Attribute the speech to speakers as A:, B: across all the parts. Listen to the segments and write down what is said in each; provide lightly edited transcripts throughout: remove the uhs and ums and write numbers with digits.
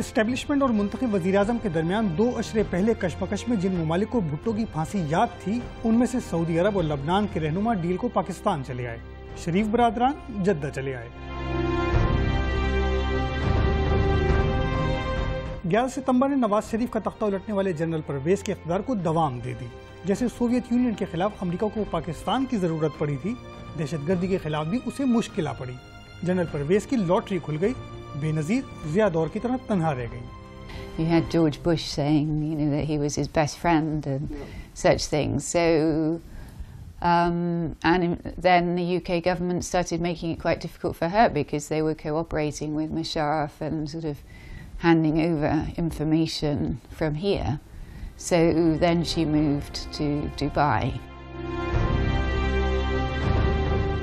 A: Establishment اور منتخب وزیراعظم کے درمیان 2 اشرے پہلے کشمکش میں جن ممالک کو بھٹو کی پھانسی یاد تھی ان میں سے سعودی عرب اور لبنان کے رہنما ڈیل کو پاکستان چلے آئے، شریف برادران جدہ چلے آئے۔ 11 ستمبر نے نواز شریف کا تختہ الٹنے والے جنرل پرویز کے اقتدار کو دوام دے دی۔ جیسے سوویت یونین کے خلاف امریکہ کو پاکستان کی ضرورت پڑی تھی، دہشت گردی کے خلاف بھی اسے مشکل آ پڑی۔ جنرل پرویز کی لاٹری کھل گئی، بے نظیر ضیاء دور کی طرح تنہا رہ گئی۔
B: You had George Bush saying, that he was his best friend and such things. So, and then the UK government started making it quite difficult for her because they were cooperating with Musharraf and sort of handing over information from here. So then she moved to Dubai.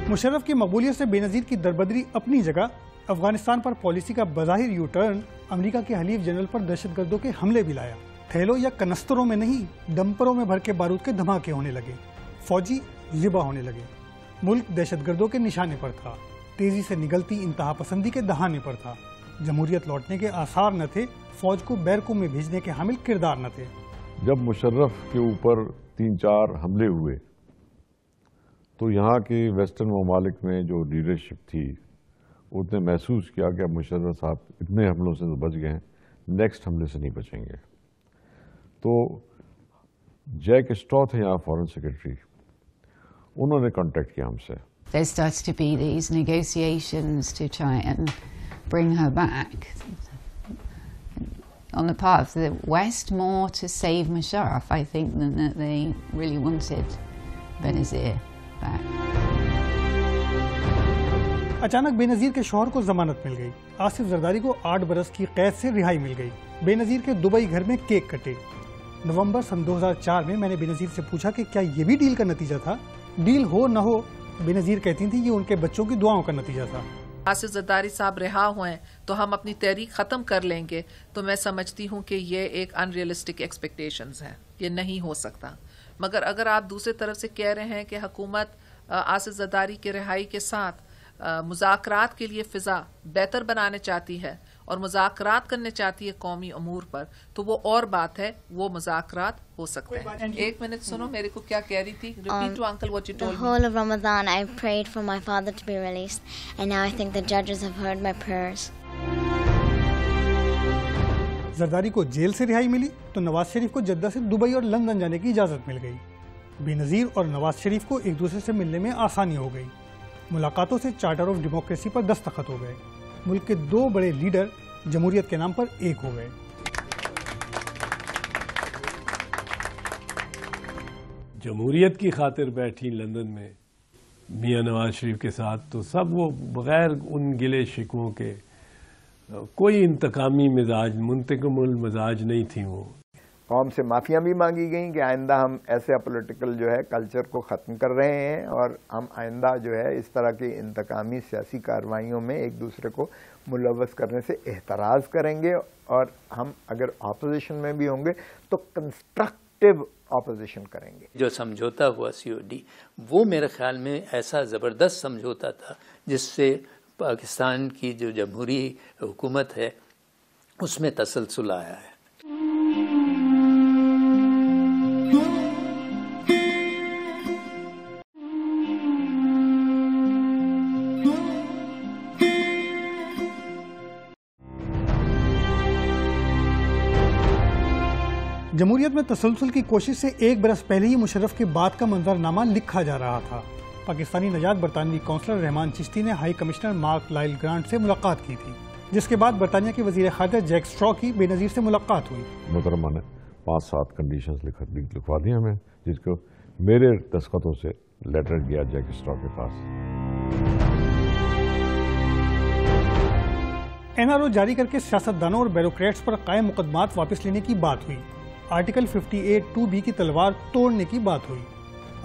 A: Musharraf کی مقبولیت سے بے نظیر کی دربدری اپنی جگہ، افغانستان پر policy کا بظاہر you turn امریکہ کے حلیف جنرل پر دہشت گردوں کے حملے بھی لایا۔ تھیلوں یا کنستروں میں نہیں، ڈمپروں میں بھر کے بارود کے دھماکے ہونے لگے، فوجی ذبح ہونے لگے۔ ملک دہشت گردوں کے نشانے پر تھا، تیزی سے نگلتی انتہا پسندی کے دہانے پر تھا۔ جمہوریت لوٹنے کے آثار نہ تھے، فوج کو بیرکوں میں بھیجنے کے حامل کردار نہ تھے۔
C: جب مشرف کے اوپر 3-4 حملے ہوئے تو یہاں کے ویسٹرن ممالک میں جو لیڈرشپ تھی اس نے محسوس کیا کہ اب مشرف صاحب اتنے حملوں سے تو بچ گئے ہیں، نیکسٹ حملے سے نہیں بچیں گے۔ تو جیک اسٹرا تھے یہاں فارن سیکرٹری، انہوں نے کانٹیکٹ کیا ہم سے۔
B: There starts to be these negotiations to try and bring her back on the part of the West, more to save Musharraf, I think, than that they really wanted Benazir back.
A: اچانک بے نظیر کے شوہر کو ضمانت مل گئی، آصف زرداری کو 8 برس کی قید سے رہائی مل گئی۔ بے نظیر کے دبئی گھر میں کیک کٹے۔ نومبر سن 2004 میں میں نے بے نظیر سے پوچھا کہ کیا یہ بھی ڈیل کا نتیجہ تھا؟ ڈیل ہو نہ ہو، بے نظیر کہتی تھیں یہ ان کے بچوں کی دعاؤں کا نتیجہ تھا۔
D: آصف زرداری صاحب رہا ہوئے تو ہم اپنی تحریک ختم کر لیں گے، تو میں سمجھتی ہوں کہ یہ ایک ان ریئلسٹک ایکسپیکٹیشنز ہے، یہ نہیں ہو سکتا۔ مگر اگر آپ دوسری طرف سے کہہ رہے ہیں کہ حکومت آصف زرداری کے رہائی کے ساتھ مذاکرات کے لیے فضا بہتر بنانے چاہتی ہے اور مذاکرات کرنے چاہتی ہے قومی امور پر، تو وہ اور بات ہے، وہ مذاکرات ہو سکتے ہیں۔ 1 منٹ سنو میرے کو کیا کہہ رہی تھی۔ Repeat to uncle what you told me.
E: The whole of Ramadan I prayed for my father to be released, and now I think the judges have heard my prayers.
A: Zardari کو جیل سے رہائی ملی تو نواز شریف کو جدہ سے Dubai اور London جانے کی اجازت مل گئی۔ بے نظیر اور نواز شریف کو ایک دوسرے سے ملنے میں آسانی ہو گئی۔ ملاقاتوں سے چارٹر آف ڈیموکریسی پر دستخط ہو گئے۔ ملک کے 2 بڑے لیڈر جمہوریت کے نام پر ایک ہو گئے۔
F: جمہوریت کی خاطر بیٹھی لندن میں میاں نواز شریف کے ساتھ، تو سب وہ بغیر ان گلے شکووں کے، کوئی انتقامی مزاج، منتقم المزاج نہیں تھی وہ۔
G: قوم سے معافیاں بھی مانگی گئیں کہ آئندہ ہم ایسے پولیٹیکل جو ہے کلچر کو ختم کر رہے ہیں اور ہم آئندہ جو ہے اس طرح کی انتقامی سیاسی کارروائیوں میں ایک دوسرے کو ملوث کرنے سے احتراز کریں گے، اور ہم اگر اپوزیشن میں بھی ہوں گے تو کنسٹرکٹیو اپوزیشن کریں گے۔
H: جو سمجھوتا ہوا COD وہ میرے خیال میں ایسا زبردست سمجھوتا تھا جس سے پاکستان کی جو جمہوری حکومت ہے اس میں تسلسل آیا ہے۔
A: جمہوریت میں تسلسل کی کوشش سے 1 برس پہلے ہی مشرف کے بعد کا منظرنامہ لکھا جا رہا تھا۔ پاکستانی نژاد برطانوی کونسلر رحمان چشتی نے high commissioner mark loyal grant سے ملاقات کی تھی، جس کے بعد برطانیہ کے وزیر خارجہ جیک اسٹرا کی بے نظیر سے ملاقات ہوئی۔
C: محترمہ نے 5-7 کنڈیشنز لکھوا دی ہمیں، جس کو میرے دستخطوں سے لیٹر گیا جیک اسٹرا کے پاس۔
A: NRO جاری کر کے سیاستدانوں اور بیوروکریٹس پر قائم مقدمات واپس لینے کی بات ہوئی۔ آرٹیکل 58(2)B کی تلوار توڑنے کی بات ہوئی۔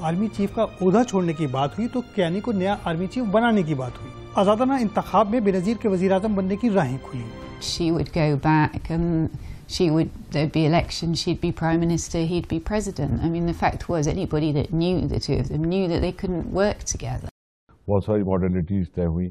A: آرمی چیف کا عہدہ چھوڑنے کی بات ہوئی تو کیانی کو نیا آرمی چیف بنانے کی بات ہوئی۔ آزادانہ انتخاب میں بے نظیر کے وزیر اعظم بننے کی راہیں کھلی۔
B: She would go back and there'd be election, she'd be Prime Minister, he'd be President. I mean, the fact was anybody that knew the two of them knew that they couldn't work together.
C: بہت ساری ماڈرنٹیز طے ہوئی،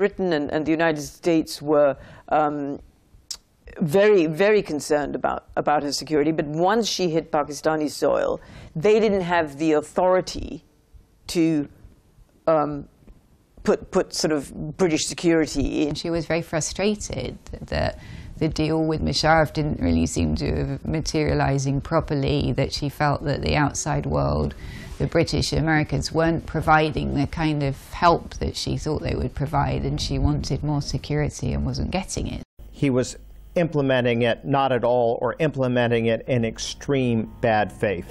I: Britain and the United States were very concerned about her security, but once she hit Pakistani soil, they didn't have the authority to put sort of British security in.
B: She was very frustrated that the deal with Musharraf didn't really seem to have materializing properly, that she felt that the outside world, the British Americans, weren't providing the kind of help that she thought they would provide, and she wanted more security and wasn't getting it.
J: He was implementing it not at all, or implementing it in extreme bad faith.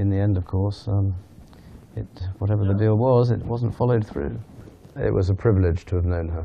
K: In the end, of course, whatever the deal was, it wasn't followed through. It was a privilege to have known her.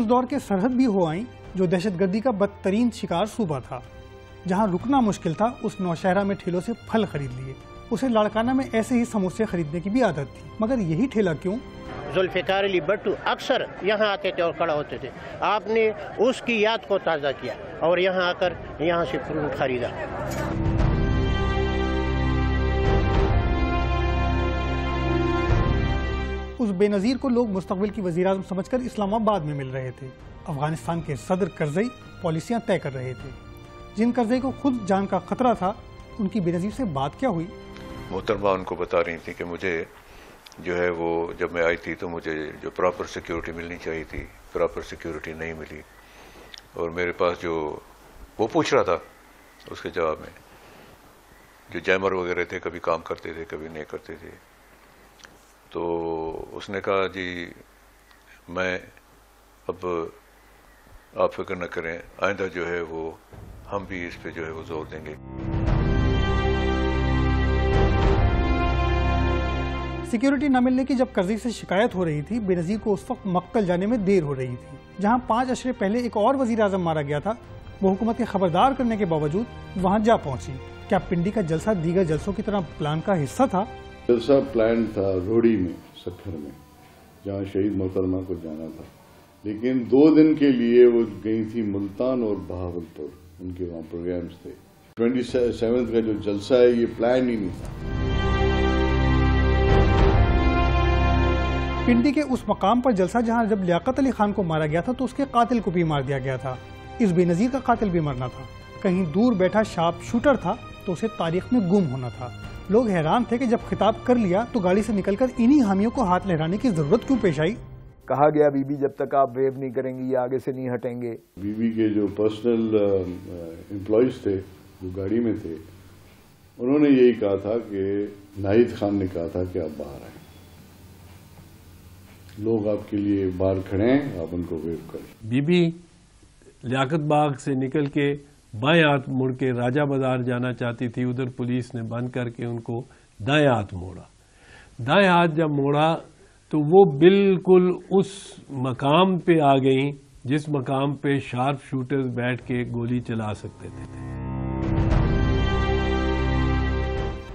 A: اس دور کے سرحد بھی ہو آئیں جو دہشت گردی کا بدترین شکار صوبہ تھا. جہاں رکنا مشکل تھا اس نوشہرہ میں ٹھیلوں سے پھل خرید لیے. اسے لاڑکانہ میں ایسے ہی سموسے خریدنے کی بھی عادت تھی. مگر یہی ٹھیلا کیوں؟
L: ذوالفقار علی بھٹو اکثر یہاں آتے تھے اور کھڑا ہوتے تھے. آپ نے اس کی یاد کو تازہ کیا اور یہاں آ کر یہاں سے فروٹ خریدا.
A: اس بے نظیر کو لوگ مستقبل کی وزیر اعظم سمجھ کر اسلام آباد میں مل رہے تھے. افغانستان کے صدر کرزئی پالیسیاں طے کر رہے تھے. جن کرزئی کو خود جان کا خطرہ تھا ان کی بے نظیر سے بات کیا ہوئی؟
M: محترمہ ان کو بتا رہی تھی کہ مجھے جو ہے وہ جب میں آئی تھی تو مجھے جو پراپر سیکیورٹی ملنی چاہیے تھی پراپر سیکیورٹی نہیں ملی. اور میرے پاس جو وہ پوچھ رہا تھا اس کے جواب میں جو جیمر وغیرہ تھے کبھی کام کرتے تھے کبھی نہیں کرتے تھے. تو اس نے کہا جی میں اب آپ فکر نہ کریں آئندہ جو ہے وہ ہم بھی اس پہ جو ہے وہ زور دیں گے.
A: سیکیورٹی نہ ملنے کی جب کرزئی سے شکایت ہو رہی تھی بے نظیر کو اس وقت مقتل جانے میں دیر ہو رہی تھی. جہاں 5 اشرے پہلے ایک اور وزیر اعظم مارا گیا تھا وہ حکومت کے خبردار کرنے کے باوجود وہاں جا پہنچی. کیا پنڈی کا جلسہ دیگر جلسوں کی طرح پلان کا حصہ تھا؟
N: جلسہ پلان تھا روڑی میں سکھر میں جہاں شہید محترمہ کو جانا تھا. لیکن 2 دن کے لیے وہ گئی تھی ملتان اور بہاولپور. ان کے وہاں پروگرامز تھے. 27 کا جو جلسہ ہے یہ پلان ہی نہیں تھا.
A: پنڈی کے اس مقام پر جلسہ جہاں جب لیاقت علی خان کو مارا گیا تھا تو اس کے قاتل کو بھی مار دیا گیا تھا. اس بے نظیر کا قاتل بھی مرنا تھا. کہیں دور بیٹھا شارپ شوٹر تھا تو اسے تاریخ میں گم ہونا تھا. لوگ حیران تھے کہ جب خطاب کر لیا تو گاڑی سے نکل کر انہی حامیوں کو ہاتھ لہرانے کی ضرورت کیوں پیش آئی؟
G: کہا گیا بی بی جب تک آپ ویو نہیں کریں گی یہ آگے سے نہیں ہٹیں گے.
N: بی بی کے جو پرسنل امپلائیز تھے جو گاڑی میں تھے انہوں نے یہی کہا تھا کہ ناہید خان نے کہا تھا کہ آپ باہر آئیں. لوگ آپ کے لیے باہر کھڑے ہیں آپ ان کو ویو کریں.
F: بی بی لیاقت باغ سے نکل کے بائیں ہاتھ مڑ کے راجہ بازار جانا چاہتی تھی. ادھر پولیس نے بند کر کے ان کو دائیں ہاتھ موڑا. دائیں ہاتھ جب موڑا تو وہ بالکل اس مقام پہ آ گئیں جس مقام پہ شارپ شوٹرز بیٹھ کے گولی چلا سکتے تھے.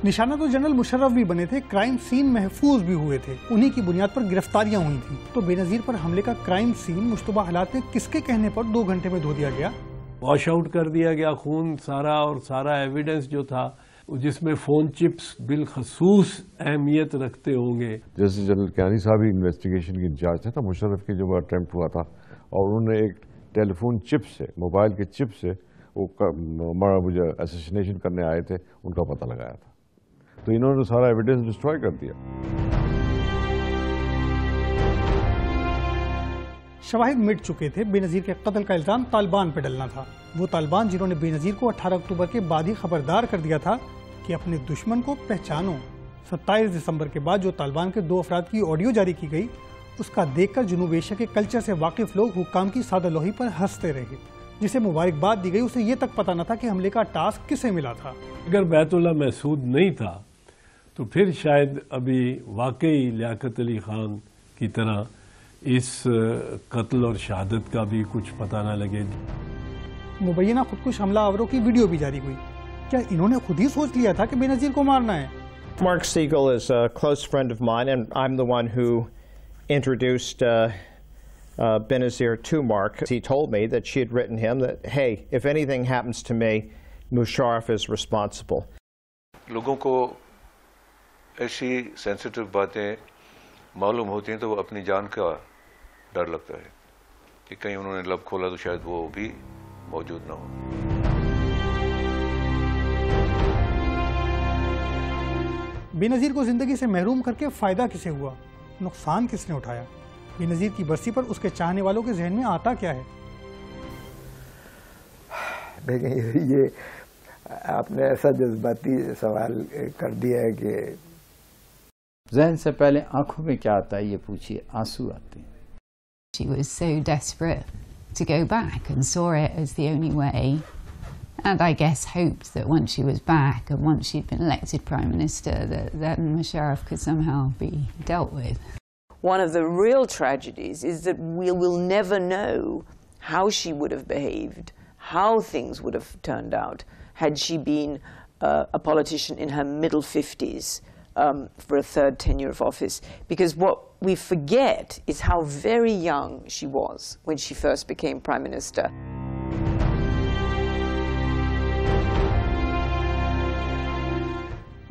A: نشانہ تو جنرل مشرف بھی بنے تھے. کرائم سین محفوظ بھی ہوئے تھے. انہی کی بنیاد پر گرفتاریاں ہوئی تھیں. تو بے نظیر پر حملے کا کرائم سین مشتبہ حالات میں کس کے کہنے پر 2 گھنٹے میں دھو دیا گیا؟
F: واش آؤٹ کر دیا گیا خون سارا. اور سارا ایویڈنس جو تھا جس میں فون چپس بالخصوص اہمیت رکھتے ہوں گے. جیسے
C: جنرل کیانی صاحب ہی انویسٹیگیشن کی انچارج تھے تو مشرف کی جو اٹیمپٹ ہوا تھا اور انہوں نے ایک ٹیلی فون چپ سے موبائل کے چپ سے وہ جو اسیسینیشن کرنے آئے تھے ان کا پتہ لگایا تھا. تو انہوں نے سارا ایویڈنس ڈسٹروائے کر دیا.
A: شواہد مٹ چکے تھے. بے نظیر کے قتل کا الزام طالبان پہ ڈلنا تھا. وہ طالبان جنہوں نے بے نظیر کو 18 اکتوبر کے بعد ہی خبردار کر دیا تھا کہ اپنے دشمن کو پہچانو. 27 دسمبر کے بعد جو طالبان کے 2 افراد کی آڈیو جاری کی گئی اس کا دیکھ کر جنوب ایشیا کے کلچر سے واقف لوگ حکام کی سادہ لوحی پر ہنستے رہے. جسے مبارکباد دی گئی اسے یہ تک پتہ نہ تھا کہ حملے کا ٹاسک کسے ملا تھا.
F: اگر بیت اللہ محسود نہیں تھا تو پھر شاید ابھی واقعی لیاقت علی خان کی طرح اس قتل اور شہادت کا بھی کچھ پتہ نہ لگے.
A: مبینہ خودکش حملہ آوروں کی ویڈیو بھی جاری ہوئی. کیا انہوں نے خود ہی سوچ لیا تھا کہ بے نظیر کو مارنا ہے؟
J: Mark Siegel is a close friend of mine, and I'm the one who introduced Benazir to Mark. He told me that she had written him that, hey, if anything happens to me, Musharraf is responsible.
M: لوگوں کو ایسی sensitive باتیں معلوم ہوتی ہیں تو وہ اپنی جان کا ڈر لگتا ہے کہ کہیں انہوں نے لب کھولا تو شاید وہ بھی موجود نہ ہو.
A: بے نظیر کو زندگی سے محروم کر کے فائدہ کسے ہوا؟ نقصان کس نے اٹھایا؟ بے نظیر کی برسی پر اس کے چاہنے والوں کے ذہن میں آتا کیا ہے؟
G: دیکھیں یہ آپ نے ایسا جذباتی سوال کر دیا ہے کہ
O: ذہن سے پہلے آنکھوں میں کیا آتا ہے یہ پوچھیے. آنسو آتے ہیں.
B: She was so desperate to go back and saw it as the only way, and I guess hoped that once she was back and once she'd been elected Prime Minister that then Musharraf could somehow be dealt with.
I: one of the real tragedies is that we will never know how she would have behaved, how things would have turned out had she been a politician in her middle 50s for a third tenure of office. Because what we forget is how very young she was when she first became Prime Minister.